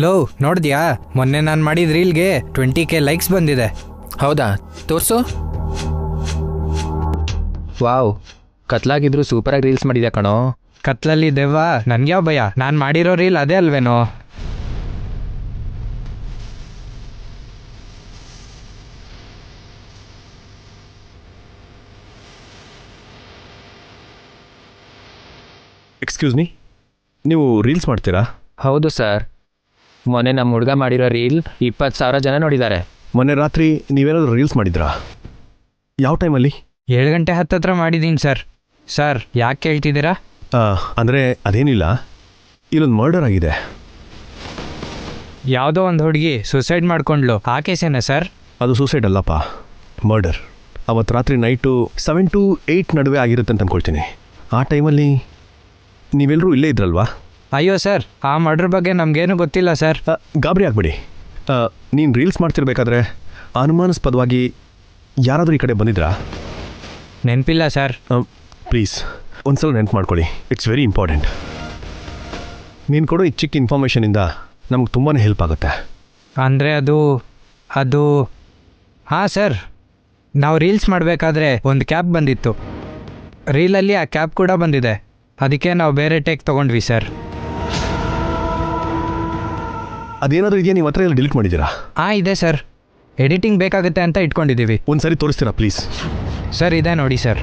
Low ನೋಡಿದ್ಯಾ, ಮೊನ್ನೆ ನಾನು ಮಾಡಿದ ರೀಲ್ಗೆ 20K ಲೈಕ್ಸ್ ಬಂದಿದೆ. ಹೌದಾ, ತೋರಿಸು. ವಾವ್, ಕತ್ಲಾಗಿದ್ರು ಸೂಪರಾಗಿ ರೀಲ್ಸ್ ಮಾಡಿದ್ಯಾ ಕಣೋ. ಕತ್ಲಲ್ಲಿ ದೆವ್ವ, ನನ್ಗ್ಯಾವ ಭಯ, ನಾನು ಮಾಡಿರೋ ರೀಲ್ ಅದೇ ಅಲ್ವೇನೋ. ಎಕ್ಸ್ಕ್ಯೂಸ್ ಮೀ, ನೀವು ರೀಲ್ಸ್ ಮಾಡ್ತೀರಾ? ಹೌದು ಸರ್, ಮೊನ್ನೆ ನಮ್ಮ ಹುಡುಗ ಮಾಡಿರೋ ರೀಲ್ 20,000 ಜನ ನೋಡಿದ್ದಾರೆ. ಮೊನ್ನೆ ರಾತ್ರಿ ನೀವೇನಾದರೂ ರೀಲ್ಸ್ ಮಾಡಿದ್ರಾ? ಯಾವ ಟೈಮಲ್ಲಿ? 7 ಗಂಟೆ ಹತ್ತತ್ರ ಮಾಡಿದ್ದೀನಿ ಸರ್. ಸರ್ ಯಾಕೆ ಕೇಳ್ತಿದ್ದೀರಾ? ಅಂದರೆ ಅದೇನಿಲ್ಲ, ಇಲ್ಲೊಂದು ಮರ್ಡರ್ ಆಗಿದೆ. ಯಾವುದೋ ಒಂದು ಹುಡುಗಿ ಸುಸೈಡ್ ಮಾಡ್ಕೊಂಡ್ಲು, ಆ ಕೇಸೇನಾ ಸರ್? ಅದು ಸೂಸೈಡ್ ಅಲ್ಲಪ್ಪ, ಮರ್ಡರ್. ಅವತ್ತು ರಾತ್ರಿ ನೈಟು 7 to 8 ನಡುವೆ ಆಗಿರುತ್ತೆ ಅಂತ ಅಂದ್ಕೊಳ್ತೀನಿ. ಆ ಟೈಮಲ್ಲಿ ನೀವೆಲ್ಲರೂ ಇಲ್ಲೇ ಇದ್ರಲ್ವಾ? ಅಯ್ಯೋ ಸರ್, ಆ ಮರ್ಡರ್ ಬಗ್ಗೆ ನಮಗೇನು ಗೊತ್ತಿಲ್ಲ ಸರ್. ಗಾಬರಿ ಆಗಬೇಡಿ. ನೀನು ರೀಲ್ಸ್ ಮಾಡ್ತಿರ್ಬೇಕಾದ್ರೆ ಅನುಮಾನಾಸ್ಪದವಾಗಿ ಯಾರಾದರೂ ಈ ಕಡೆ ಬಂದಿದ್ರಾ? ನೆನಪಿಲ್ಲ ಸರ್. ಪ್ಲೀಸ್ ಒಂದ್ಸಲ ನೆನ್ಪು ಮಾಡ್ಕೊಳ್ಳಿ, ಇಟ್ಸ್ ವೆರಿ ಇಂಪಾರ್ಟೆಂಟ್. ನೀನು ಕೊಡೋ ಈ ಚಿಕ್ಕ ಇನ್ಫಾರ್ಮೇಷನಿಂದ ನಮ್ಗೆ ತುಂಬಾ ಹೆಲ್ಪ್ ಆಗುತ್ತೆ. ಅಂದರೆ ಅದು ಹಾಂ ಸರ್, ನಾವು ರೀಲ್ಸ್ ಮಾಡಬೇಕಾದ್ರೆ ಒಂದು ಕ್ಯಾಬ್ ಬಂದಿತ್ತು. ರೀಲಲ್ಲಿ ಆ ಕ್ಯಾಬ್ ಕೂಡ ಬಂದಿದೆ, ಅದಕ್ಕೆ ನಾವು ಬೇರೆ ಟೇಕ್ ತೊಗೊಂಡ್ವಿ ಸರ್. ಅದೇನಾದರೂ ಇದೆಯಾ? ನೀವು ಹತ್ರ ಎಲ್ಲ ಡಿಲೀಟ್ ಮಾಡಿದ್ದೀರಾ? ಇದೆ ಸರ್, ಎಡಿಟಿಂಗ್ ಬೇಕಾಗುತ್ತೆ ಅಂತ ಇಟ್ಕೊಂಡಿದ್ದೀವಿ. ಒಂದು ಸರಿ ತೋರಿಸ್ತೀರಾ ಪ್ಲೀಸ್? ಸರ್ ಇದೆ ನೋಡಿ ಸರ್.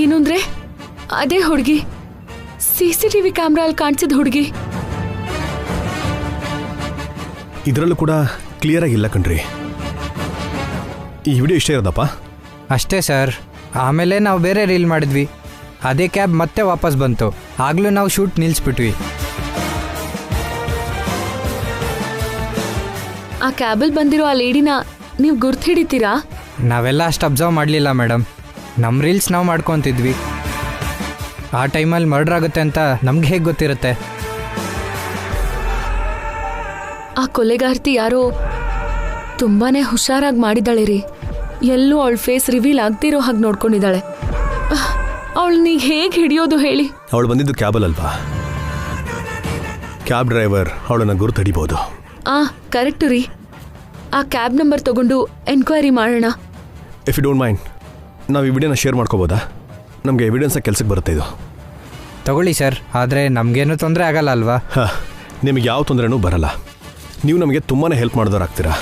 ಏನು ಅಂದ್ರೆ ಅದೇ ಹುಡುಗಿ, CCTV ಕ್ಯಾಮ್ರಲ್ಲಿ ಕಾಣಿಸಿದ ಹುಡುಗಿ. ಇದರಲ್ಲೂ ಕೂಡ ಕ್ಲಿಯರ್ ಆಗಿಲ್ಲ ಕಣ್ರಿ. ಈ ವಿಡಿಯೋ ಇಷ್ಟೇ ಇರೋದಪ್ಪ? ಅಷ್ಟೇ ಸರ್. ಆಮೇಲೆ ನಾವು ಬೇರೆ ರೀಲ್ ಮಾಡಿದ್ವಿ, ಅದೇ ಕ್ಯಾಬ್ ಮತ್ತೆ ವಾಪಸ್ ಬಂತು. ಆಗಲೂ ನಾವು ಶೂಟ್ ನಿಲ್ಲಿಸ್ಬಿಟ್ವಿ. ಆ ಕ್ಯಾಬಲ್ಲಿ ಬಂದಿರೋ ಆ ಲೇಡಿನ ನೀವು ಗುರ್ತು ಹಿಡಿತೀರಾ? ನಾವೆಲ್ಲ ಅಷ್ಟು ಅಬ್ಸರ್ವ್ ಮಾಡಲಿಲ್ಲ ಮೇಡಮ್. ನಮ್ಮ ರೀಲ್ಸ್ ನಾವು ಮಾಡ್ಕೊತಿದ್ವಿ. ಆ ಟೈಮಲ್ಲಿ ಮರ್ಡರ್ ಆಗುತ್ತೆ ಅಂತ ನಮ್ಗೆ ಹೇಗೆ ಗೊತ್ತಿರುತ್ತೆ? ಆ ಕೊಲೆಗಾರ್ತಿ ಯಾರೋ ತುಂಬಾನೇ ಹುಷಾರಾಗಿ ಮಾಡಿದಾಳೆ ರೀ. ಎಲ್ಲೂ ಅವಳ ಫೇಸ್ ರಿವೀಲ್ ಆಗ್ತಿರೋ ಹಾಗೆ ನೋಡ್ಕೊಂಡಿದ್ದಾಳೆ. ಅವಳನ್ನೀಗ ಹೇಗೆ ಹಿಡಿಯೋದು ಹೇಳಿ? ಅವಳು ಬಂದಿದ್ದು ಕ್ಯಾಬಲ್ಲಲ್ವಾ? ಕ್ಯಾಬ್ ಡ್ರೈವರ್ ಅವಳನ್ನು ಗುರುತು ಹಿಡಿಬೋದು. ಕರೆಕ್ಟು ರೀ. ಆ ಕ್ಯಾಬ್ ನಂಬರ್ ತಗೊಂಡು ಎನ್ಕ್ವೈರಿ ಮಾಡೋಣ. ಇಫ್ ಯು ಡೋಂಟ್ ಮೈಂಡ್, ನಾವು ಈ ವಿಡಿಯೋನ ಶೇರ್ ಮಾಡ್ಕೋಬೋದಾ? ನಮಗೆ ಎವಿಡೆನ್ಸಾಗಿ ಕೆಲಸಕ್ಕೆ ಬರುತ್ತೆ ಇದು. ತಗೊಳ್ಳಿ ಸರ್, ಆದರೆ ನಮಗೇನು ತೊಂದರೆ ಆಗಲ್ಲ ಅಲ್ವಾ? ನಿಮಗೆ ಯಾವ ತೊಂದರೆನೂ ಬರಲ್ಲ. ನೀವು ನಮಗೆ ತುಂಬಾ ಹೆಲ್ಪ್ ಮಾಡಿದವರಾಗ್ತೀರಾ.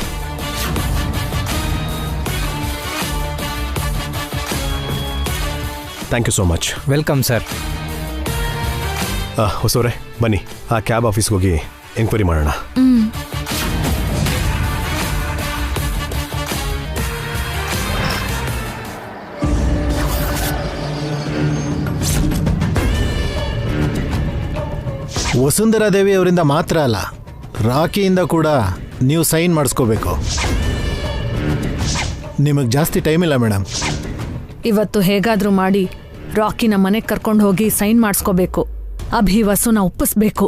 Thank you so much. Welcome sir. ಹೊಸವ್ರೆ ಬನ್ನಿ, ಆ ಕ್ಯಾಬ್ ಆಫೀಸ್ಗೆ ಹೋಗಿ ಎಂಕ್ವೈರಿ ಮಾಡೋಣ. ವಸುಂಧರಾ ದೇವಿ ಅವರಿಂದ ಮಾತ್ರ ಅಲ್ಲ, ರಾಕಿಯಿಂದ ಕೂಡ ನೀವು ಸೈನ್ ಮಾಡಿಸ್ಕೋಬೇಕು. ನಿಮಗೆ ಜಾಸ್ತಿ ಟೈಮ್ ಇಲ್ಲ ಮೇಡಮ್. ಇವತ್ತು ಹೇಗಾದರೂ ಮಾಡಿ ರಾಕಿನ ಮನೆಗೆ ಕರ್ಕೊಂಡು ಹೋಗಿ ಸೈನ್ ಮಾಡಿಸ್ಕೋಬೇಕು. ಅಭಿ ವಸುನ ಒಪ್ಪಿಸ್ಬೇಕು.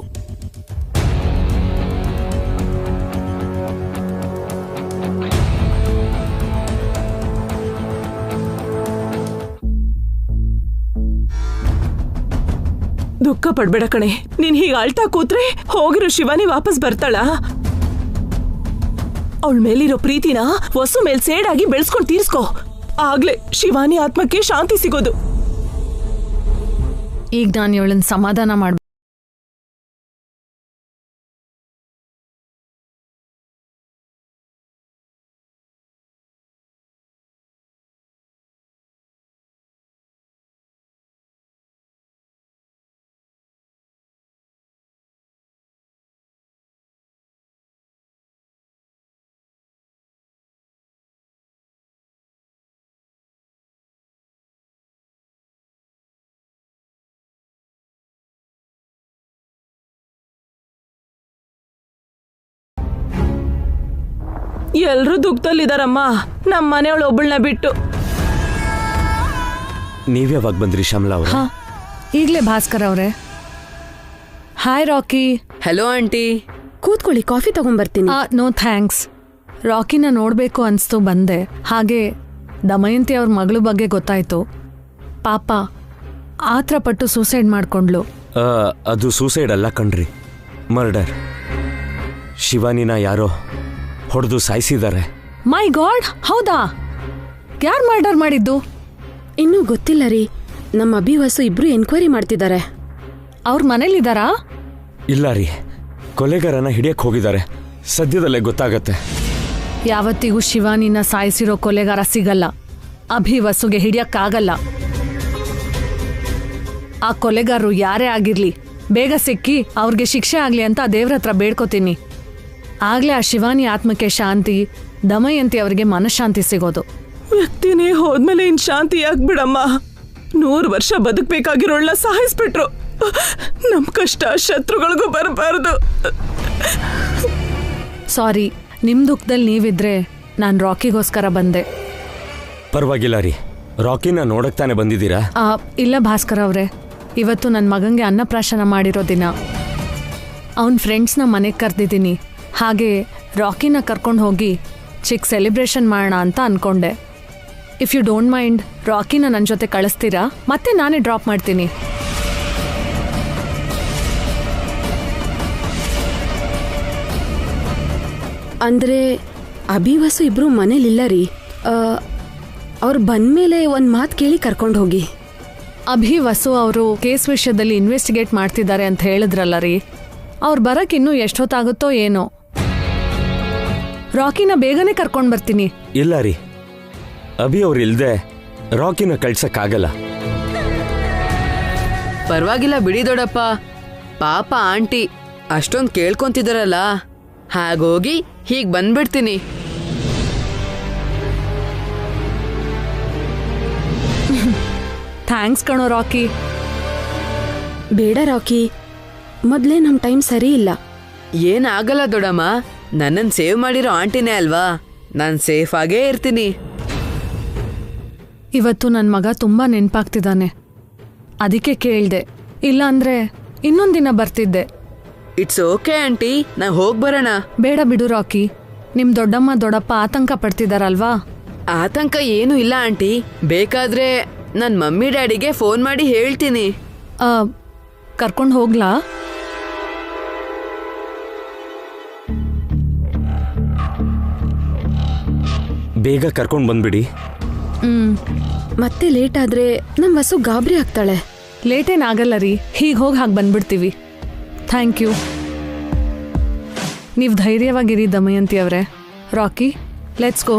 ದುಃಖ ಪಡ್ಬೇಡ ಕಣೆ. ನೀನ್ ಹೀಗೆ ಅಳ್ತಾ ಕೂತ್ರೆ ಹೋಗಿರೋ ಶಿವಾನಿ ವಾಪಸ್ ಬರ್ತಾಳ? ಅವಳ ಮೇಲಿರೋ ಪ್ರೀತಿನ ವಸು ಮೇಲ್ ಸೇಡಾಗಿ ಬೆಳೆಸ್ಕೊಂಡು ತೀರ್ಸ್ಕೋ. ಆಗ್ಲೇ ಶಿವಾನಿ ಆತ್ಮಕ್ಕೆ ಶಾಂತಿ ಸಿಗೋದು. ಈಗ ನಾನು ಇವಳನ್ನ ಸಮಾಧಾನ ಮಾಡ್ಬೇಕು. ಎಲ್ರೂ ದುಃಖದಲ್ಲಿದಾರಮ್ಮ, ನಮ್ಮ ಮನೆಯವಳು ಒಬ್ಬಳನ್ನ ಬಿಟ್ಟು. ನೀವ್ಯಾವಾಗ ಬಂದ್ರಿ ಶ್ಯಾಮಲಾ ಅವ್ರೆ? ಈಗಲೇ ಭಾಸ್ಕರ್ ಅವರೇ. Hi Rocky. ಹಲೋ ಆಂಟಿ, ಕೂತ್ಕೊಳ್ಳಿ, ಕಾಫಿ ತಗೊಂಡ್ಬರ್ತೀನಿ. No thanks. ರಾಕಿನ ನೋಡಬೇಕು ಅನಿಸ್ತು ಬಂದೆ. ಹಾಗೆ ದಮಯಂತಿ ಅವ್ರ ಮಗಳ ಬಗ್ಗೆ ಗೊತ್ತಾಯ್ತು. ಪಾಪ ಆತ್ರ ಪಟ್ಟು ಸೂಸೈಡ್ ಮಾಡ್ಕೊಂಡ್ಲು. ಅದು ಸೂಸೈಡ್ ಅಲ್ಲ ಕಣ್ರಿ, ಮರ್ಡರ್. ಶಿವಾನಿನ ಯಾರೋ ಹೊಡೆದು ಸಾಯಿಸಿದ್ದಾರೆ. ಮೈ ಗಾಡ್, ಹೌದಾ? ಯಾರು ಮರ್ಡರ್ ಮಾಡಿದ್ದು? ಇನ್ನೂ ಗೊತ್ತಿಲ್ಲ ರೀ. ನಮ್ಮ ಅಭಿವಾಸು ಇಬ್ರು ಎನ್ಕ್ವೈರಿ ಮಾಡ್ತಿದ್ದಾರೆ. ಅವ್ರ ಮನೇಲಿದ್ದಾರಾ? ಇಲ್ಲ ರೀ, ಕೊಲೆಗಾರನ ಹಿಡಿಯಕ್ಕೆ ಹೋಗಿದ್ದಾರೆ. ಸದ್ಯದಲ್ಲೇ ಗೊತ್ತಾಗತ್ತೆ. ಯಾವತ್ತಿಗೂ ಶಿವಾನಿನ ಸಾಯಿಸಿರೋ ಕೊಲೆಗಾರ ಸಿಗಲ್ಲ. ಅಭಿವಸುಗೆ ಹಿಡಿಯಕ್ಕಾಗಲ್ಲ. ಆ ಕೊಲೆಗಾರರು ಯಾರೇ ಆಗಿರ್ಲಿ ಬೇಗ ಸಿಕ್ಕಿ ಅವ್ರಿಗೆ ಶಿಕ್ಷೆ ಆಗ್ಲಿ ಅಂತ ದೇವ್ರ ಹತ್ರ ಬೇಡ್ಕೋತೀನಿ. ಆಗ್ಲೇ ಆ ಶಿವಾನಿ ಆತ್ಮಕ್ಕೆ ಶಾಂತಿ, ದಮಯಂತಿ ಅವರಿಗೆ ಮನಃಶಾಂತಿ ಸಿಗೋದು. ವ್ಯಕ್ತಿನೇ ಹೋದ್ಮೇಲೆ ಇನ್ ಶಾಂತಿ ಆಗ್ಬಿಡಮ್ಮ. 100 ವರ್ಷ ಬದುಕ್ಬೇಕಾಗಿರೋಳ್ನ ಸಾಯಿಸ್ಬಿಟ್ರು. ನಮ್ ಕಷ್ಟ ಶತ್ರುಗಳಿಗೂ ಬರಬಾರ್ದು. ಸಾರಿ, ನಿಮ್ ದುಃಖದಲ್ಲಿ ನೀವಿದ್ರೆ ನಾನು ರಾಕಿಗೋಸ್ಕರ ಬಂದೆ. ಪರವಾಗಿಲ್ಲ ರೀ, ರಾಕಿನ ನೋಡಕ್ ತಾನೆ ಬಂದಿದ್ದೀರಾ? ಇಲ್ಲ ಭಾಸ್ಕರ್ ಅವರೇ, ಇವತ್ತು ನನ್ನ ಮಗಂಗೆ ಅನ್ನಪ್ರಾಶನ ಮಾಡಿರೋ ದಿನ. ಅವನ ಫ್ರೆಂಡ್ಸ್ನ ಮನೆಗೆ ಕರೆದಿದ್ದೀನಿ. ಹಾಗೆ ರಾಕಿನ ಕರ್ಕೊಂಡು ಹೋಗಿ ಚಿಕ್ಕ ಸೆಲೆಬ್ರೇಷನ್ ಮಾಡೋಣ ಅಂತ ಅಂದ್ಕೊಂಡೆ. ಇಫ್ ಯು ಡೋಂಟ್ ಮೈಂಡ್, ರಾಕಿನ ನನ್ನ ಜೊತೆ ಕಳಿಸ್ತೀರಾ? ಮತ್ತೆ ನಾನೇ ಡ್ರಾಪ್ ಮಾಡ್ತೀನಿ. ಅಂದ್ರೆ ಅಭಿವಾಸು ಇಬ್ರು ಮನೇಲಿಲ್ಲ ರೀ. ಅವ್ರು ಬಂದ್ಮೇಲೆ ಒಂದು ಮಾತು ಕೇಳಿ ಕರ್ಕೊಂಡು ಹೋಗಿ. ಅಭಿವಸು ಅವರು ಕೇಸ್ ವಿಷಯದಲ್ಲಿ ಇನ್ವೆಸ್ಟಿಗೇಟ್ ಮಾಡ್ತಿದ್ದಾರೆ ಅಂತ ಹೇಳಿದ್ರಲ್ಲ ರೀ. ಅವ್ರು ಬರಕ್ಕೆ ಇನ್ನೂ ಎಷ್ಟೊತ್ತಾಗುತ್ತೋ ಏನೋ. ರಾಕಿನ ಬೇಗನೆ ಕರ್ಕೊಂಡು ಬರ್ತೀನಿ. ಇಲ್ಲ ರೀ, ಅಭಿ ಅವ್ರು ಇಲ್ದೆ ರಾಕಿನ ಕಳ್ಸಕ್ಕಾಗಲ್ಲ. ಪರವಾಗಿಲ್ಲ ಬಿಡಿ ದೊಡ್ಡಪ್ಪ, ಪಾಪ ಆಂಟಿ ಅಷ್ಟೊಂದು ಕೇಳ್ಕೊಂತಿದಾರಲ್ಲ. ಹಾಗೋಗಿ ಹೀಗೆ ಬಂದ್ಬಿಡ್ತೀನಿ. ಥ್ಯಾಂಕ್ಸ್ ಕಣೋ ರಾಕಿ. ಬೇಡ ರಾಕಿ, ಮೊದಲೇ ನಮ್ಮ ಟೈಮ್ ಸರಿ ಇಲ್ಲ. ಏನಾಗಲ್ಲ ದೊಡ್ಡಮ್ಮ, ನನ್ನನ್ನು ಸೇವ್ ಮಾಡಿರೋ ಆಂಟಿನೇ ಅಲ್ವಾ, ನಾನು ಸೇಫ್ ಆಗೇ ಇರ್ತೀನಿ. ಇವತ್ತು ನನ್ನ ಮಗ ತುಂಬ ನೆನಪಾಗ್ತಿದ್ದಾನೆ, ಅದಕ್ಕೆ ಕೇಳಿದೆ. ಇಲ್ಲ ಅಂದರೆ ಇನ್ನೊಂದು ದಿನ ಬರ್ತಿದ್ದೆ. ಇಟ್ಸ್ ಓಕೆ ಆಂಟಿ, ನಾವು ಹೋಗಿ ಬರೋಣ. ಬೇಡ ಬಿಡು ರಾಕಿ, ನಿಮ್ಮ ದೊಡ್ಡಮ್ಮ ದೊಡ್ಡಪ್ಪ ಆತಂಕ ಪಡ್ತಿದಾರಲ್ವಾ? ಆತಂಕ ಏನೂ ಇಲ್ಲ ಆಂಟಿ, ಬೇಕಾದ್ರೆ ನನ್ನ ಮಮ್ಮಿ ಡ್ಯಾಡಿಗೆ ಫೋನ್ ಮಾಡಿ ಹೇಳ್ತೀನಿ. ಕರ್ಕೊಂಡು ಹೋಗ್ಲಾ? ಬೇಗ ಕರ್ಕೊಂಡು ಬಂದ್ಬಿಡಿ. ಮತ್ತೆ ಲೇಟ್ ಆದ್ರೆ ನಮ್ಮ ವಸು ಗಾಬರಿ ಆಗ್ತಾಳೆ. ಲೇಟೇನಾಗಲ್ಲ ರೀ, ಹೀಗೆ ಹೋಗಿ ಹಾಗೆ ಬಂದ್ಬಿಡ್ತೀವಿ. Thank you. ನೀವು ಧೈರ್ಯವಾಗಿರಿ ದಮಯಂತಿ ಅವರೇ. Rakhi, let's go.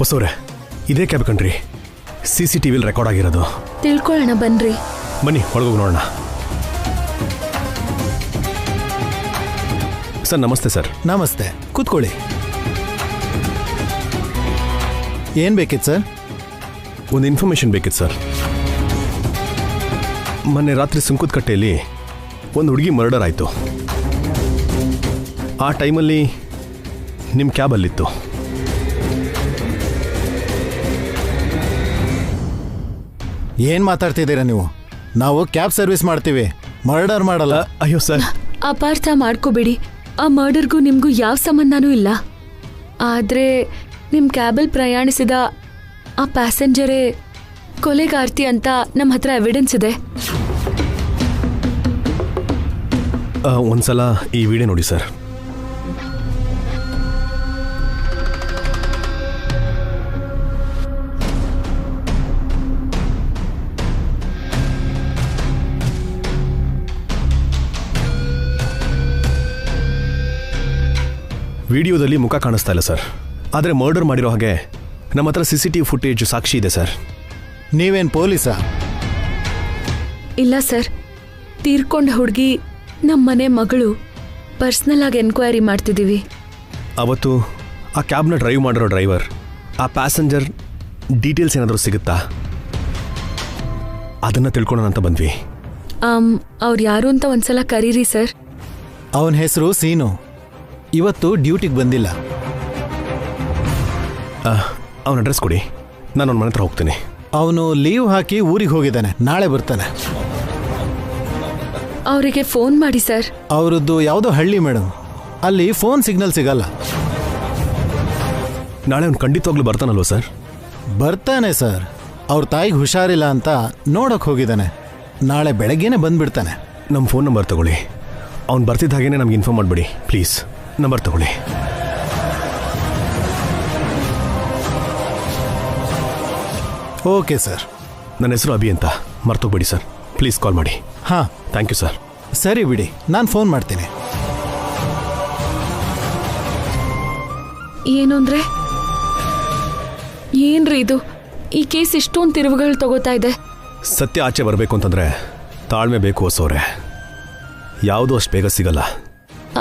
ಹೊಸವ್ರೆ, ಇದೇ ಕ್ಯಾಬ್ ಕಣ್ರಿ, CCTVಲಿ ರೆಕಾರ್ಡ್ ಆಗಿರೋದು. ತಿಳ್ಕೊಳ್ಳೋಣ ಬನ್ರಿ. ಬನ್ನಿ ಒಳಗೋಗಿ ನೋಡೋಣ. ಸರ್ ನಮಸ್ತೆ. ಸರ್ ನಮಸ್ತೆ, ಕೂತ್ಕೊಳ್ಳಿ. ಏನು ಬೇಕಿತ್ತು ಸರ್? ಒಂದು ಇನ್ಫಾರ್ಮೇಷನ್ ಬೇಕಿತ್ತು ಸರ್. ಮೊನ್ನೆ ರಾತ್ರಿ ಸುಂಕುದಕಟ್ಟೆಯಲ್ಲಿ ಒಂದು ಹುಡುಗಿ ಮರ್ಡರ್ ಆಯಿತು. ಆ ಟೈಮಲ್ಲಿ ನಿಮ್ಮ ಕ್ಯಾಬಲ್ಲಿತ್ತು. ಏನು ಮಾತಾಡ್ತಿದ್ದೀರಾ ನೀವು? ನಾವು ಕ್ಯಾಬ್ ಸರ್ವಿಸ್ ಮಾಡ್ತೀವಿ, ಮರ್ಡರ್ ಮಾಡಲ್ಲ. ಅಯ್ಯೋ ಸರ್, ಅಪಾರ್ಥ ಮಾಡ್ಕೋಬೇಡಿ. ಆ ಮರ್ಡರ್ಗೂ ನಿಮಗೂ ಯಾವ ಸಂಬಂಧನೂ ಇಲ್ಲ. ಆದರೆ ನಿಮ್ಮ ಕ್ಯಾಬಲ್ಲಿ ಪ್ರಯಾಣಿಸಿದ ಆ ಪ್ಯಾಸೆಂಜರೇ ಕೊಲೆಗಾರ್ತಿ ಅಂತ ನಮ್ಮ ಹತ್ರ ಎವಿಡೆನ್ಸ್ ಇದೆ. ಒಂದ್ಸಲ ಈ ವಿಡಿಯೋ ನೋಡಿ ಸರ್. ವಿಡಿಯೋದಲ್ಲಿ ಮುಖ ಕಾಣಿಸ್ತಾ ಇಲ್ಲ ಸರ್, ಆದರೆ ಮರ್ಡರ್ ಮಾಡಿರೋ ಹಾಗೆ ನಮ್ಮ ಹತ್ರ CCTV ಫುಟೇಜ್ ಸಾಕ್ಷಿ ಇದೆ ಸರ್. ನೀವೇನು ಪೊಲೀಸಾ? ಇಲ್ಲ ಸರ್, ತೀರ್ಕೊಂಡ ಹುಡುಗಿ ನಮ್ಮನೆ ಮಗಳು. ಪರ್ಸ್ನಲ್ ಆಗಿ ಎನ್ಕ್ವೈರಿ ಮಾಡ್ತಿದ್ದೀವಿ. ಅವತ್ತು ಆ ಕ್ಯಾಬ್ನ ಡ್ರೈವ್ ಮಾಡಿರೋ ಡ್ರೈವರ್, ಆ ಪ್ಯಾಸೆಂಜರ್ ಡೀಟೇಲ್ಸ್ ಏನಾದರೂ ಸಿಗುತ್ತಾ? ಅದನ್ನು ತಿಳ್ಕೊಳ್ಳೋಣ ಅಂತ ಬಂದ್ವಿ. ಅವ್ರು ಯಾರು ಅಂತ ಒಂದ್ಸಲ ಕರೀರಿ ಸರ್. ಅವನ ಹೆಸರು ಸೀನು. ಇವತ್ತು ಡ್ಯೂಟಿಗೆ ಬಂದಿಲ್ಲ. ಅವನ ಅಡ್ರೆಸ್ ಕೊಡಿ, ನಾನು ಅವನ ಮನೆ ಹತ್ರ ಹೋಗ್ತೀನಿ. ಅವನು ಲೀವ್ ಹಾಕಿ ಊರಿಗೆ ಹೋಗಿದ್ದಾನೆ, ನಾಳೆ ಬರ್ತಾನೆ. ಅವರಿಗೆ ಫೋನ್ ಮಾಡಿ ಸರ್. ಅವರದ್ದು ಯಾವುದೋ ಹಳ್ಳಿ ಮೇಡಮ್, ಅಲ್ಲಿ ಫೋನ್ ಸಿಗ್ನಲ್ ಸಿಗಲ್ಲ. ನಾಳೆ ಅವ್ನು ಖಂಡಿತವಾಗ್ಲೂ ಬರ್ತಾನಲ್ವ ಸರ್? ಬರ್ತಾನೆ ಸರ್. ಅವ್ರ ತಾಯಿಗೆ ಹುಷಾರಿಲ್ಲ ಅಂತ ನೋಡೋಕೆ ಹೋಗಿದ್ದಾನೆ. ನಾಳೆ ಬೆಳಗ್ಗೆನೆ ಬಂದ್ಬಿಡ್ತಾನೆ. ನಮ್ಮ ಫೋನ್ ನಂಬರ್ ತಗೊಳ್ಳಿ. ಅವ್ನು ಬರ್ತಿದ್ದ ಹಾಗೇನೆ ನಮ್ಗೆ ಇನ್ಫಾರ್ಮ್ ಮಾಡಿಬಿಡಿ ಪ್ಲೀಸ್. ನಂಬರ್ ತಗೊಳ್ಳಿ. Okay sir. ನನ್ನ ಹೆಸರು ಅಭಿ ಅಂತ, ಮರ್ತೋಗ್ಬೇಡಿ ಸರ್. ಪ್ಲೀಸ್ ಕಾಲ್ ಮಾಡಿ. ಹಾಂ, ಥ್ಯಾಂಕ್ ಯು ಸರ್. ಸರಿ ಬಿಡಿ, ನಾನು ಫೋನ್ ಮಾಡ್ತೀನಿ. ಏನು ಅಂದರೆ ಏನ್ರಿ ಇದು? ಈ ಕೇಸ್ ಇಷ್ಟೊಂದು ತಿರುವುಗಳು ತಗೋತಾ ಇದೆ. ಸತ್ಯ ಆಚೆ ಬರಬೇಕು ಅಂತಂದರೆ ತಾಳ್ಮೆ ಬೇಕು ಹೊಸೋರೆ. ಯಾವುದೂ ಅಷ್ಟು ಬೇಗ ಸಿಗಲ್ಲ.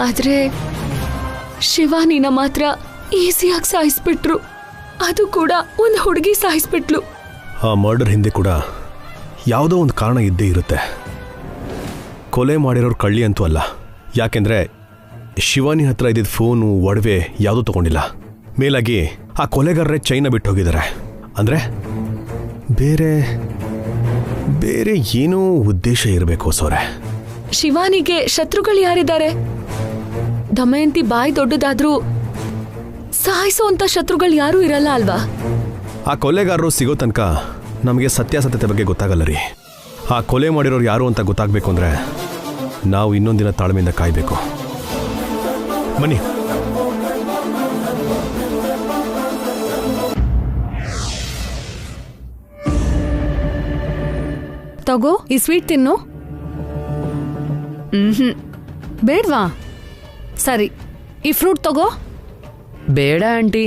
ಆದರೆ ಶಿವಾನಿನ ಮಾತ್ರ ಈಸಿಯಾಗಿ ಸಾಯಿಸ್ಬಿಟ್ರು. ಅದು ಕೂಡ ಒಂದು ಹುಡುಗಿ ಸಾಯಿಸ್ಬಿಟ್ಲು. ಆ ಮರ್ಡರ್ ಹಿಂದೆ ಕೂಡ ಯಾವುದೋ ಒಂದು ಕಾರಣ ಇದ್ದೇ ಇರುತ್ತೆ. ಕೊಲೆ ಮಾಡಿರೋರು ಕಳ್ಳಿ ಅಂತೂ ಅಲ್ಲ. ಯಾಕೆಂದರೆ ಶಿವಾನಿ ಹತ್ರ ಇದ್ದಿದ್ದ ಫೋನು, ಒಡವೆ ಯಾವುದೂ ತೊಗೊಂಡಿಲ್ಲ. ಮೇಲಾಗಿ ಆ ಕೊಲೆಗಾರರೇ ಚೈನ ಬಿಟ್ಟು ಹೋಗಿದ್ದಾರೆ. ಅಂದರೆ ಬೇರೆ ಬೇರೆ ಏನೋ ಉದ್ದೇಶ ಇರಬೇಕು ಸೋರೆ. ಶಿವಾನಿಗೆ ಶತ್ರುಗಳು ಯಾರಿದ್ದಾರೆ? ದಮಯಂತಿ ಬಾಯಿ ದೊಡ್ಡದಾದ್ರೂ ಸಾಯಿಸೋಂಥ ಶತ್ರುಗಳು ಯಾರೂ ಇರಲ್ಲ ಅಲ್ವಾ? ಆ ಕೊಲೆಗಾರರು ಸಿಗೋ ತನಕ ನಮಗೆ ಸತ್ಯಾಸತ್ಯತೆ ಬಗ್ಗೆ ಗೊತ್ತಾಗಲ್ಲ ರೀ. ಆ ಕೊಲೆ ಮಾಡಿರೋರು ಯಾರು ಅಂತ ಗೊತ್ತಾಗಬೇಕು ಅಂದರೆ ನಾವು ಇನ್ನೊಂದಿನ ತಾಳ್ಮೆಯಿಂದ ಕಾಯಬೇಕು. ಬನ್ನಿ. ತಗೋ, ಈ ಸ್ವೀಟ್ ತಿನ್ನು. ಬೇಡ್ವಾ? ಸರಿ, ಈ ಫ್ರೂಟ್ ತಗೋ. ಬೇಡ ಆಂಟಿ,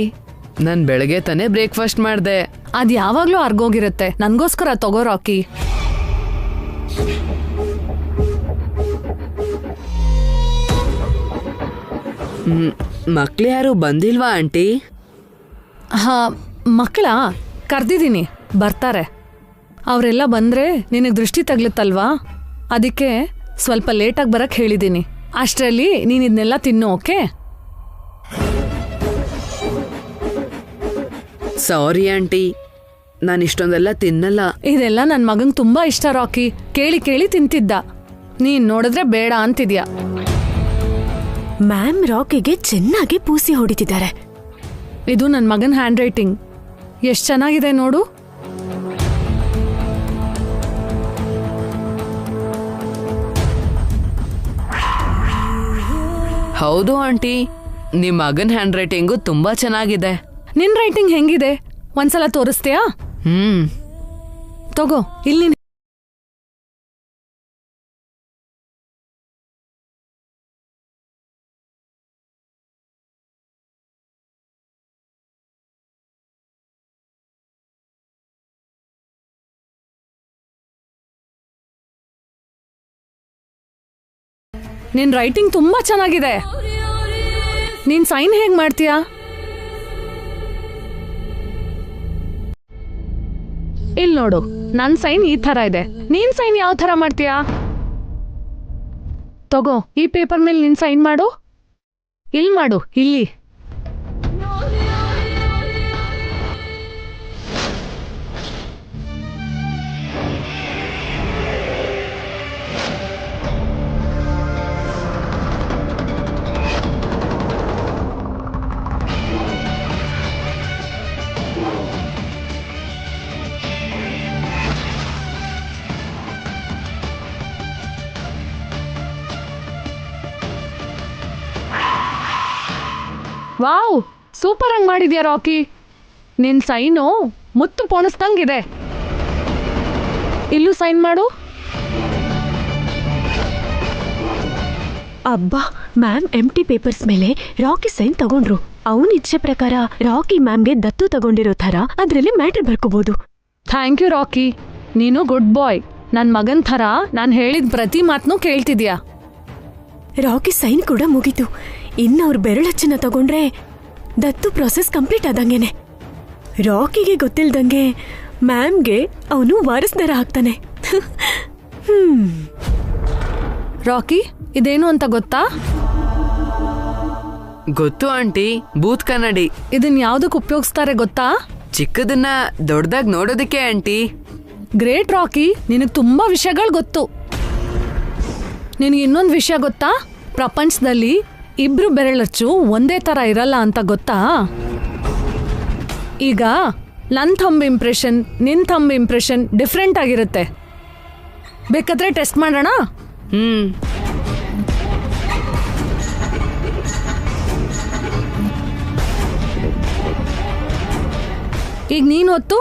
ನಾನು ಬೆಳಗ್ಗೆ ತಾನೇ ಬ್ರೇಕ್ಫಾಸ್ಟ್ ಮಾಡಿದೆ. ಅದು ಯಾವಾಗಲೂ ಅರ್ಗೋಗಿರುತ್ತೆ. ನನಗೋಸ್ಕರ ತಗೋ ರಾಕಿ. ಮಕ್ಳು ಯಾರು ಬಂದಿಲ್ವಾ ಆಂಟಿ? ಹಾಂ, ಮಕ್ಕಳ ಕರ್ದಿದ್ದೀನಿ, ಬರ್ತಾರೆ. ಅವರೆಲ್ಲ ಬಂದರೆ ನಿನಗೆ ದೃಷ್ಟಿ ತಗ್ಲತ್ತಲ್ವಾ, ಅದಕ್ಕೆ ಸ್ವಲ್ಪ ಲೇಟಾಗಿ ಬರಕ್ಕೆ ಹೇಳಿದ್ದೀನಿ. ಅಷ್ಟರಲ್ಲಿ ನೀನು ಇದನ್ನೆಲ್ಲ ತಿನ್ನು, ಓಕೆ? ಸಾರಿ ಆಂಟಿ, ನಾನು ಇಷ್ಟೊಂದೆಲ್ಲ ತಿನ್ನಲ್ಲ. ಇದೆಲ್ಲ ನನ್ನ ಮಗಂಗೆ ತುಂಬ ಇಷ್ಟ ರಾಕಿ. ಕೇಳಿ ಕೇಳಿ ತಿಂತಿದ್ದ. ನೀನು ನೋಡಿದ್ರೆ ಬೇಡ ಅಂತಿದ್ಯಾ. ಮ್ಯಾಮ್ ರಾಕಿಗೆ ಚೆನ್ನಾಗಿ ಪೂಸಿ ಹೊಡಿತಿದ್ದಾರೆ. ಇದು ನನ್ನ ಮಗನ ಹ್ಯಾಂಡ್ ರೈಟಿಂಗ್. ಎಷ್ಟು ಚೆನ್ನಾಗಿದೆ ನೋಡು. ಹೌದು ಆಂಟಿ, ನಿಮ್ಮ ಮಗನ ಹ್ಯಾಂಡ್ ರೈಟಿಂಗು ತುಂಬಾ ಚೆನ್ನಾಗಿದೆ. ನಿನ್ ರೈಟಿಂಗ್ ಹೆಂಗಿದೆ? ಒಂದ್ಸಲ ತೋರಿಸ್ತೀಯಾ? ತಗೋ, ಇಲ್ಲಿ. ನಿನ್ ರೈಟಿಂಗ್ ತುಂಬಾ ಚೆನ್ನಾಗಿದೆ. ನೀನ್ ಸೈನ್ ಹೇಗ್ ಮಾಡ್ತೀಯಾ? ಇಲ್ಲಿ ನೋಡು, ನನ್ ಸೈನ್ ಈ ತರ ಇದೆ. ನೀನ್ ಸೈನ್ ಯಾವ ತರ ಮಾಡ್ತೀಯಾ? ತಗೋ, ಈ ಪೇಪರ್ ಮೇಲೆ ನಿನ್ ಸೈನ್ ಮಾಡು. ಇಲ್ಲಿ ಮಾಡು, ಇಲ್ಲಿ. ವಾವ್, ಸೂಪರ್ ಆಗಿ ಮಾಡಿದ್ಯಾ ರಾಕಿ. ನಿನ್ ಸೈನು ಮುತ್ತು ಪೋಣಿಸ್ದಂಗಿದೆ. ಇಲ್ಲೂ ಸೈನ್ ಮಾಡು. ಅಬ್ಬಾ, ಮ್ಯಾಮ್ ಎಂಟಿ ಪೇಪರ್ಸ್ ಮೇಲೆ ರಾಕಿ ಸೈನ್ ತಗೊಂಡ್ರು. ಅವನ ಇಚ್ಛೆ ಪ್ರಕಾರ ರಾಕಿ ಮ್ಯಾಮ್ಗೆ ದತ್ತು ತಗೊಂಡಿರೋ ಥರ ಅದರಲ್ಲಿ ಮ್ಯಾಟರ್ ಬರ್ಕೋಬಹುದು. ಥ್ಯಾಂಕ್ ಯು ರಾಕಿ, ನೀನು ಗುಡ್ ಬಾಯ್. ನನ್ನ ಮಗನ್ ಥರ ನಾನು ಹೇಳಿದ ಪ್ರತಿ ಮಾತನ್ನೂ ಕೇಳ್ತಿದ್ಯಾ. ರಾಕಿ ಸೈನ್ ಕೂಡ ಮುಗೀತು. ಇನ್ನು ಅವ್ರ ಬೆರಳಚ್ಚನ್ನ ತಗೊಂಡ್ರೆ ದತ್ತು ಪ್ರಾಸೆಸ್ ಕಂಪ್ಲೀಟ್ ಆದಂಗೆನೆ. ರಾಕಿಗೆ ಗೊತ್ತಿಲ್ದಂಗೆ ಮ್ಯಾಮ್ಗೆ ಅವನು ವಾರಸ್ದಾರ ಆಗ್ತಾನೆ. ರಾಕಿ, ಇದೇನು ಅಂತ ಗೊತ್ತಾ? ಗೊತ್ತು ಆಂಟಿ, ಬೂತ್ ಕನ್ನಡಿ. ಇದನ್ ಯಾವ್ದಕ್ ಉಪಯೋಗಿಸ್ತಾರೆ ಗೊತ್ತಾ? ಚಿಕ್ಕದನ್ನ ದೊಡ್ಡದಾಗಿ ನೋಡೋದಕ್ಕೆ ಆಂಟಿ. ಗ್ರೇಟ್ ರಾಕಿ, ನಿನಗೆ ತುಂಬಾ ವಿಷಯಗಳು ಗೊತ್ತು. ನಿನಗೆ ಇನ್ನೊಂದು ವಿಷಯ ಗೊತ್ತಾ? ಪ್ರಪಂಚದಲ್ಲಿ ಇಬ್ರು ಬೆರಳಚ್ಚು ಒಂದೇ ತರ ಇರಲ್ಲ ಅಂತ ಗೊತ್ತಾ? ಈಗ ನನ್ನ ಥಂಬ್ ಇಂಪ್ರೆಷನ್, ನಿನ್ನ ಥಂಬ್ ಇಂಪ್ರೆಷನ್ ಡಿಫ್ರೆಂಟ್ ಆಗಿರುತ್ತೆ. ಬೇಕಾದ್ರೆ ಟೆಸ್ಟ್ ಮಾಡೋಣ. ಈಗ ನೀನು ಹೊತ್ತು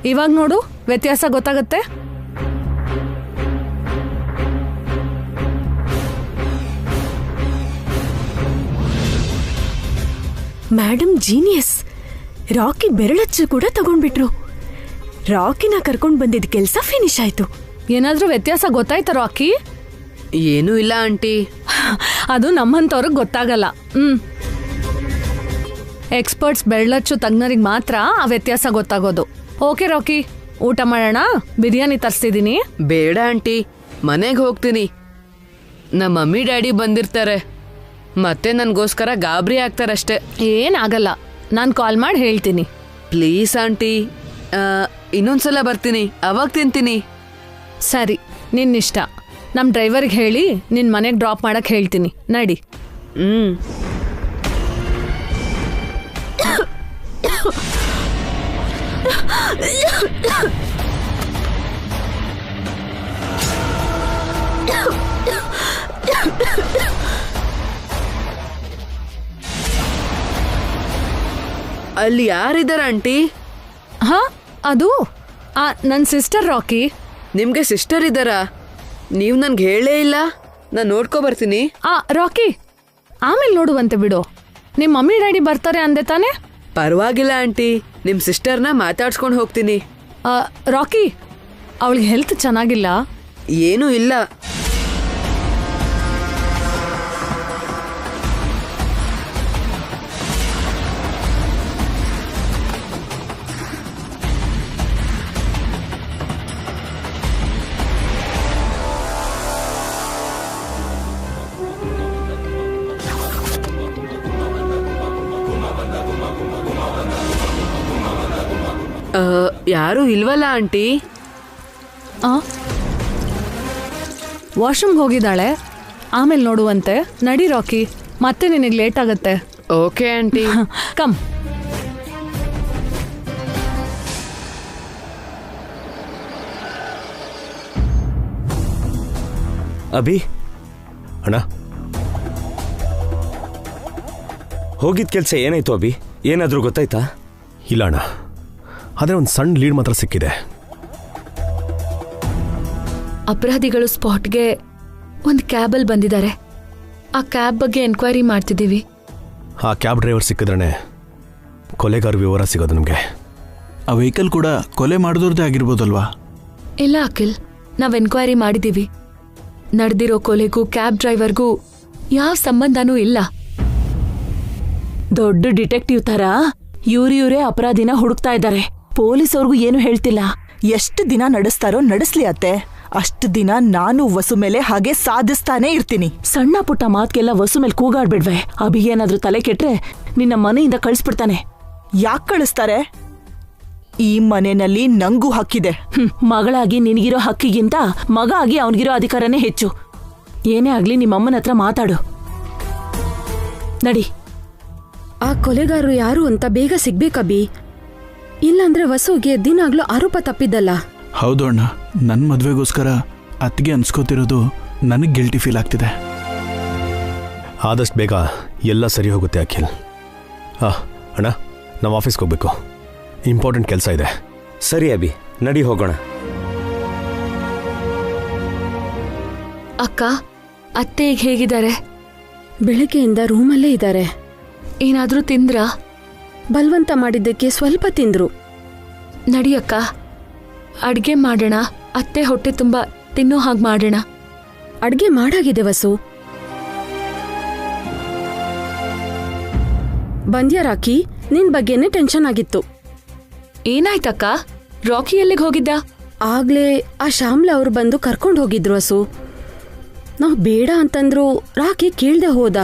ಇವಾಗ ನೋಡು, ವ್ಯತ್ಯಾಸ ಗೊತ್ತಾಗತ್ತೆ. Madam genius. ರಾಕಿ ಬೆರಳಚ್ಚು ಕೂಡ ತಗೊಂಡ್ಬಿಟ್ರು. ರಾಕಿನ ಕರ್ಕೊಂಡ್ ಬಂದಿದ್ದ ಕೆಲಸ ಫಿನಿಶ್ ಆಯ್ತು. ಏನಾದ್ರೂ ವ್ಯತ್ಯಾಸ ಗೊತ್ತಾಯ್ತಾ ರಾಕಿ? ಏನೂ ಇಲ್ಲ ಆಂಟಿ. ಅದು ನಮ್ಮಂತವ್ರಿಗೆ ಗೊತ್ತಾಗಲ್ಲ. ಎಕ್ಸ್ಪರ್ಟ್ಸ್ ಬೆರಳಚ್ಚು ತಜ್ಞರಿಗೆ ಮಾತ್ರ ಆ ವ್ಯತ್ಯಾಸ ಗೊತ್ತಾಗೋದು. ಓಕೆ ರಾಕಿ, ಊಟ ಮಾಡೋಣ. ಬಿರಿಯಾನಿ ತರಿಸ್ತಿದ್ದೀನಿ. ಬೇಡ ಆಂಟಿ, ಮನೆಗೆ ಹೋಗ್ತೀನಿ. ನಮ್ಮ ಮಮ್ಮಿ ಡ್ಯಾಡಿ ಬಂದಿರ್ತಾರೆ, ಮತ್ತೆ ನನಗೋಸ್ಕರ ಗಾಬರಿ ಆಗ್ತಾರಷ್ಟೇ. ಏನಾಗಲ್ಲ, ನಾನು ಕಾಲ್ ಮಾಡಿ ಹೇಳ್ತೀನಿ. ಪ್ಲೀಸ್ ಆಂಟಿ, ಇನ್ನೊಂದ್ಸಲ ಬರ್ತೀನಿ, ಅವಾಗ ತಿಂತೀನಿ. ಸರಿ, ನಿನ್ನಿಷ್ಟ. ನಮ್ಮ ಡ್ರೈವರ್ಗೆ ಹೇಳಿ ನಿನ್ನ ಮನೆಗೆ ಡ್ರಾಪ್ ಮಾಡಕ್ಕೆ ಹೇಳ್ತೀನಿ. ನಡಿ. ಅಲ್ಲಿ ಯಾರಿದಾರ ಆಂಟಿ? ಹಾ, ಅದು ನನ್ನ ಸಿಸ್ಟರ್ ರಾಕಿ. ನಿಮ್ಗೆ ಸಿಸ್ಟರ್ ಇದ್ದಾರಾ? ನೀವು ನನ್ಗೆ ಹೇಳೇ ಇಲ್ಲ. ನಾನು ನೋಡ್ಕೊ ಬರ್ತೀನಿ. ರಾಕಿ, ಆಮೇಲೆ ನೋಡುವಂತೆ ಬಿಡು. ನಿಮ್ಮ ಮಮ್ಮಿ ಡ್ಯಾಡಿ ಬರ್ತಾರೆ ಅಂದೆ ತಾನೆ? ಪರವಾಗಿಲ್ಲ ಆಂಟಿ, ನಿಮ್ ಸಿಸ್ಟರ್ನ ಮಾತಾಡ್ಸ್ಕೊಂಡು ಹೋಗ್ತೀನಿ. ರಾಕಿ, ಅವಳಿಗೆ ಹೆಲ್ತ್ ಚೆನ್ನಾಗಿಲ್ಲ. ಏನೂ ಇಲ್ಲ. ಯಾರು ಇಲ್ವಲ್ಲ ಆಂಟಿ? ವಾಶ್ರೂಮ್ಗೆ ಹೋಗಿದ್ದಾಳೆ. ಆಮೇಲೆ ನೋಡುವಂತೆ. ನಡಿ ರಾಕಿ, ಮತ್ತೆ ನಿನಗೆ ಲೇಟ್ ಆಗತ್ತೆ. Okay aunty. ಕಮ್. ಅಭಿ ಅಣ್ಣ, ಹೋಗಿದ್ ಕೆಲಸ ಏನಾಯ್ತು ಅಭಿ? ಏನಾದರೂ ಗೊತ್ತಾಯ್ತಾ? ಇಲ್ಲ ಅಣ್ಣ, ಆದರೆ ಒಂದು ಸಣ್ಣ ಲೀಡ್ ಮಾತ್ರ ಸಿಕ್ಕಿದೆ. ಅಪರಾಧಿಗಳು ಸ್ಪಾಟ್ಗೆ ಒಂದು ಕ್ಯಾಬಲ್ಲಿ ಬಂದಿದ್ದಾರೆ. ಆ ಕ್ಯಾಬ್ ಬಗ್ಗೆ ಎನ್ಕ್ವೈರಿ ಮಾಡ್ತಿದ್ದೀವಿ. ಆ ಕ್ಯಾಬ್ ಡ್ರೈವರ್ ಸಿಕ್ಕಿದ್ರೇ ಕೊಲೆಗಾರ ವಿವರ ಸಿಗೋದು ನಮಗೆ. ಆ ವೆಹಿಕಲ್ ಕೂಡ ಕೊಲೆ ಮಾಡಿದವ್ರದ್ದೇ ಆಗಿರ್ಬೋದಲ್ವಾ? ಇಲ್ಲ ಅಖಿಲ್, ನಾವು ಎನ್ಕ್ವೈರಿ ಮಾಡಿದ್ದೀವಿ. ನಡೆದಿರೋ ಕೊಲೆಗೂ ಕ್ಯಾಬ್ ಡ್ರೈವರ್ಗೂ ಯಾವ ಸಂಬಂಧನೂ ಇಲ್ಲ. ದೊಡ್ಡ ಡಿಟೆಕ್ಟಿವ್ ತರ ಇವರೇ ಅಪರಾಧಿನ ಹುಡುಕ್ತಾ ಇದ್ದಾರೆ. ಪೊಲೀಸವ್ರಿಗೂ ಏನು ಹೇಳ್ತಿಲ್ಲ. ಎಷ್ಟು ದಿನ ನಡೆಸ್ತಾರೋ ನಡೆಸ್ಲಿ ಅತ್ತೆ. ಅಷ್ಟು ದಿನ ನಾನು ವಸು ಮೇಲೆ ಹಾಗೆ ಸಾಧಿಸ್ತಾನೆ ಇರ್ತೀನಿ. ಸಣ್ಣ ಪುಟ್ಟ ಮಾತ್ಗೆಲ್ಲ ವಸು ಮೇಲೆ ಕೂಗಾಡ್ಬಿಡ್ವೆ. ಅಭಿಗೇನಾದ್ರೂ ತಲೆ ಕೆಟ್ರೆ ನಿನ್ನ ಮನೆಯಿಂದ ಕಳಿಸ್ಬಿಡ್ತಾನೆ. ಯಾಕೆ ಕಳಿಸ್ತಾರೆ? ಈ ಮನೆಯಲ್ಲಿ ನಂಗೂ ಹಕ್ಕಿದೆ. ಮಗಳಾಗಿ ನಿನಗಿರೋ ಹಕ್ಕಿಗಿಂತ ಮಗ ಆಗಿ ಅವನಿಗಿರೋ ಅಧಿಕಾರನೇ ಹೆಚ್ಚು. ಏನೇ ಆಗ್ಲಿ ನಿಮ್ಮಮ್ಮನ ಹತ್ರ ಮಾತಾಡು. ನಡಿ. ಆ ಕೊಲೆಗಾರರು ಯಾರು ಅಂತ ಬೇಗ ಸಿಗ್ಬೇಕಬ್ಬಿ. ಇಲ್ಲಾಂದ್ರೆ ವಸುಗೆ ದಿನಾಗ್ಲೂ ಆರೋಪ ತಪ್ಪಿದ್ದಲ್ಲ. ಹೌದು ಅಣ್ಣ, ನನ್ನ ಮದ್ವೆಗೋಸ್ಕರ ಅತ್ತಿಗೆ ಅನ್ಸ್ಕೋತಿರೋದು ನನಗೆ ಗಿಲ್ಟಿ ಫೀಲ್ ಆಗ್ತಿದೆ. ಆದಷ್ಟು ಬೇಗ ಎಲ್ಲ ಸರಿ ಹೋಗುತ್ತೆ ಅಖಿಲ್. ಅಣ್ಣ, ನಾವು ಆಫೀಸ್ಗೆ ಹೋಗ್ಬೇಕು, ಇಂಪಾರ್ಟೆಂಟ್ ಕೆಲಸ ಇದೆ. ಸರಿ ಅಭಿ, ನಡಿ ಹೋಗೋಣ. ಅಕ್ಕ, ಅತ್ತೆ ಈಗ ಹೇಗಿದ್ದಾರೆ? ಬೆಳಗ್ಗೆಯಿಂದ ರೂಮಲ್ಲೇ ಇದ್ದಾರೆ. ಏನಾದರೂ ತಿಂದ್ರಾ? ಬಲವಂತ ಮಾಡಿದ್ದಕ್ಕೆ ಸ್ವಲ್ಪ ತಿಂದ್ರು. ನಡಿಯಕ್ಕ, ಅಡ್ಗೆ ಮಾಡೋಣ. ಅತ್ತೆ ಹೊಟ್ಟೆ ತುಂಬ ತಿನ್ನೋ ಹಾಗೆ ಮಾಡೋಣ. ಅಡ್ಗೆ ಮಾಡಾಗಿದೆ ವಸು. ಬಂದ್ಯಾ ರಾಕಿ? ನಿನ್ ಬಗ್ಗೆನೇ ಟೆನ್ಷನ್ ಆಗಿತ್ತು. ಏನಾಯ್ತಕ್ಕ? ರಾಕಿ ಎಲ್ಲಿಗೆ ಹೋಗಿದ್ದ? ಆಗ್ಲೇ ಆ ಶ್ಯಾಮ್ಲ ಅವ್ರು ಬಂದು ಕರ್ಕೊಂಡು ಹೋಗಿದ್ರು ವಸು. ನಾವು ಬೇಡ ಅಂತಂದ್ರು ರಾಕಿ ಕೇಳ್ದೆ ಹೋದ.